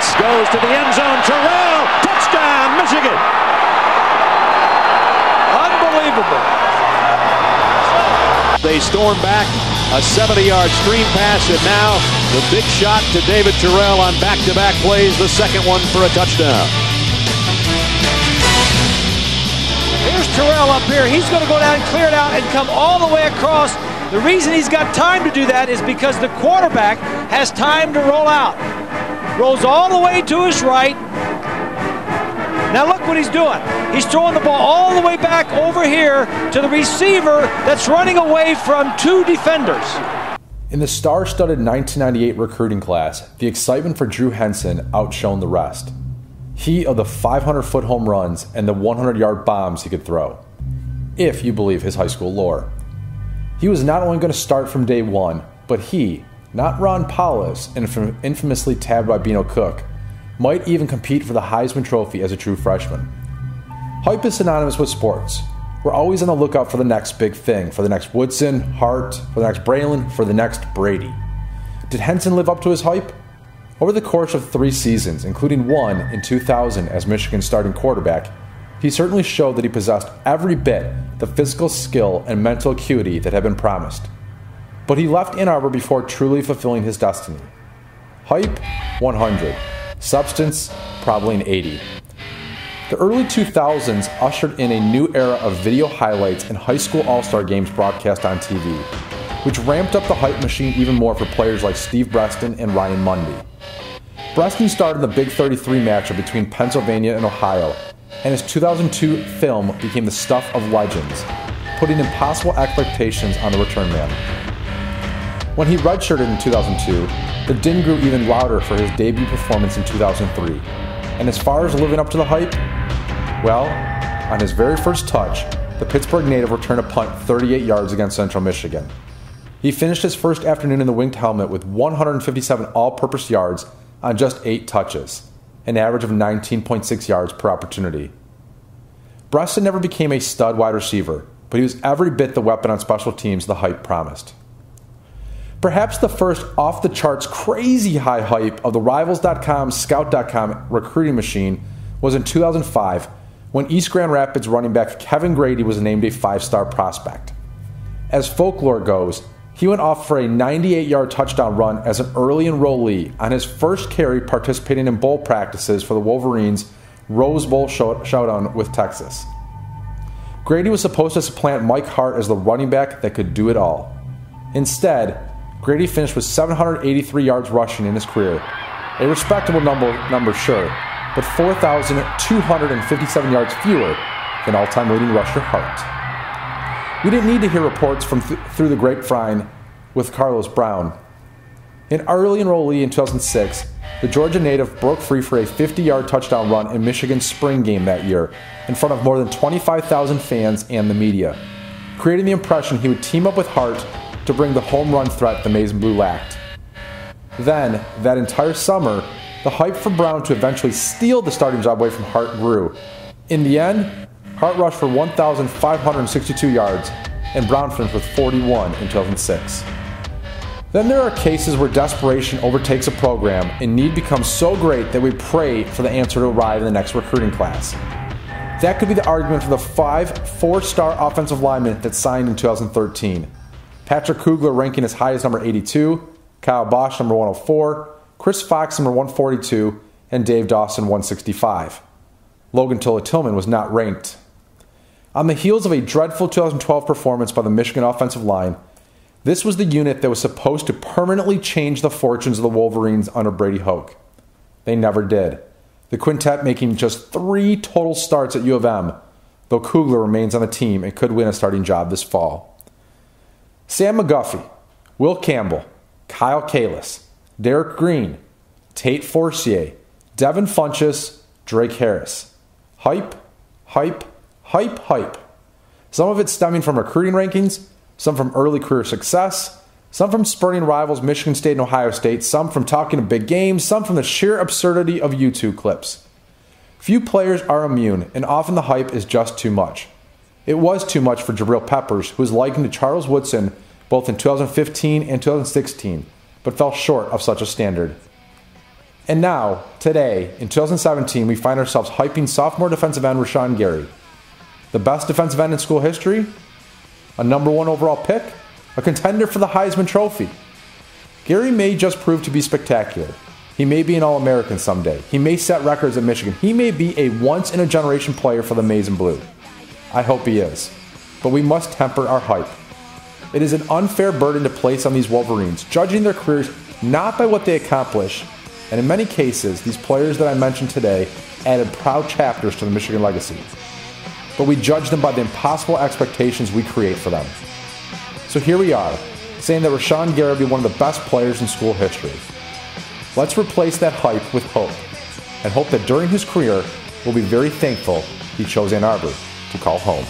Pitts goes to the end zone. Terrell, touchdown, Michigan. Unbelievable. They storm back, a 70-yard screen pass, and now the big shot to David Terrell on back-to-back plays, the second one for a touchdown. Here's Terrell up here. He's going to go down and clear it out and come all the way across. The reason he's got time to do that is because the quarterback has time to roll out. Rolls all the way to his right. Now look what he's doing. He's throwing the ball all the way back over here to the receiver that's running away from two defenders. In the star-studded 1998 recruiting class, the excitement for Drew Henson outshone the rest. He of the 500-foot home runs and the 100-yard bombs he could throw, if you believe his high school lore. He was not only going to start from day one, but he, not Ron Powlus, infamously tabbed by Beano Cook, might even compete for the Heisman Trophy as a true freshman. Hype is synonymous with sports. We're always on the lookout for the next big thing, for the next Woodson, Hart, for the next Braylon, for the next Brady. Did Henson live up to his hype? Over the course of 3 seasons, including one in 2000 as Michigan's starting quarterback, he certainly showed that he possessed every bit the physical skill and mental acuity that had been promised. But he left Ann Arbor before truly fulfilling his destiny. Hype, 100. Substance, probably an 80. The early 2000s ushered in a new era of video highlights and high school all-star games broadcast on TV, which ramped up the hype machine even more for players like Steve Breaston and Ryan Mundy. Breaston starred in the Big 33 matchup between Pennsylvania and Ohio, and his 2002 film became the stuff of legends, putting impossible expectations on the return man. When he redshirted in 2002, the din grew even louder for his debut performance in 2003. And as far as living up to the hype, well, on his very first touch, the Pittsburgh native returned a punt 38 yards against Central Michigan. He finished his first afternoon in the winged helmet with 157 all-purpose yards on just 8 touches, an average of 19.6 yards per opportunity. Breaston never became a stud wide receiver, but he was every bit the weapon on special teams the hype promised. Perhaps the first off-the-charts crazy high hype of the Rivals.com, Scout.com recruiting machine was in 2005 when East Grand Rapids running back Kevin Grady was named a 5-star prospect. As folklore goes, he went off for a 98-yard touchdown run as an early enrollee on his first carry participating in bowl practices for the Wolverines' Rose Bowl showdown with Texas. Grady was supposed to supplant Mike Hart as the running back that could do it all. Instead, Grady finished with 783 yards rushing in his career, a respectable number sure, but 4,257 yards fewer than all-time leading rusher Hart. We didn't need to hear reports from through the grapevine with Carlos Brown. An early enrollee in 2006, the Georgia native broke free for a 50-yard touchdown run in Michigan's spring game that year in front of more than 25,000 fans and the media, creating the impression he would team up with Hart to bring the home run threat the Maize and Blue lacked. Then, that entire summer, the hype for Brown to eventually steal the starting job away from Hart grew. In the end, Hart rushed for 1,562 yards, and Brown finished with 41 in 2006. Then there are cases where desperation overtakes a program and need becomes so great that we pray for the answer to arrive in the next recruiting class. That could be the argument for the 5 4-star offensive linemen that signed in 2013. Patrick Kugler ranking as high as number 82, Kyle Bosch number 104, Chris Fox number 142, and Dave Dawson 165. Logan Tillman was not ranked. On the heels of a dreadful 2012 performance by the Michigan offensive line, this was the unit that was supposed to permanently change the fortunes of the Wolverines under Brady Hoke. They never did. The quintet making just 3 total starts at U of M, though Kugler remains on the team and could win a starting job this fall. Sam McGuffey, Will Campbell, Kyle Kalis, Derek Green, Tate Forcier, Devin Funchess, Drake Harris. Hype, hype, hype, hype. Some of it stemming from recruiting rankings, some from early career success, some from spurning rivals Michigan State and Ohio State, some from talking of big games, some from the sheer absurdity of YouTube clips. Few players are immune, and often the hype is just too much. It was too much for Jabril Peppers, who was likened to Charles Woodson both in 2015 and 2016, but fell short of such a standard. And now, today, in 2017, we find ourselves hyping sophomore defensive end Rashan Gary. The best defensive end in school history? A number 1 overall pick? A contender for the Heisman Trophy? Gary may just prove to be spectacular. He may be an All-American someday. He may set records at Michigan. He may be a once-in-a-generation player for the Maize and Blue. I hope he is. But we must temper our hype. It is an unfair burden to place on these Wolverines, judging their careers not by what they accomplish, and in many cases, these players that I mentioned today added proud chapters to the Michigan legacy. But we judge them by the impossible expectations we create for them. So here we are, saying that Rashan Gary will be one of the best players in school history. Let's replace that hype with hope, and hope that during his career, we'll be very thankful he chose Ann Arbor to call home.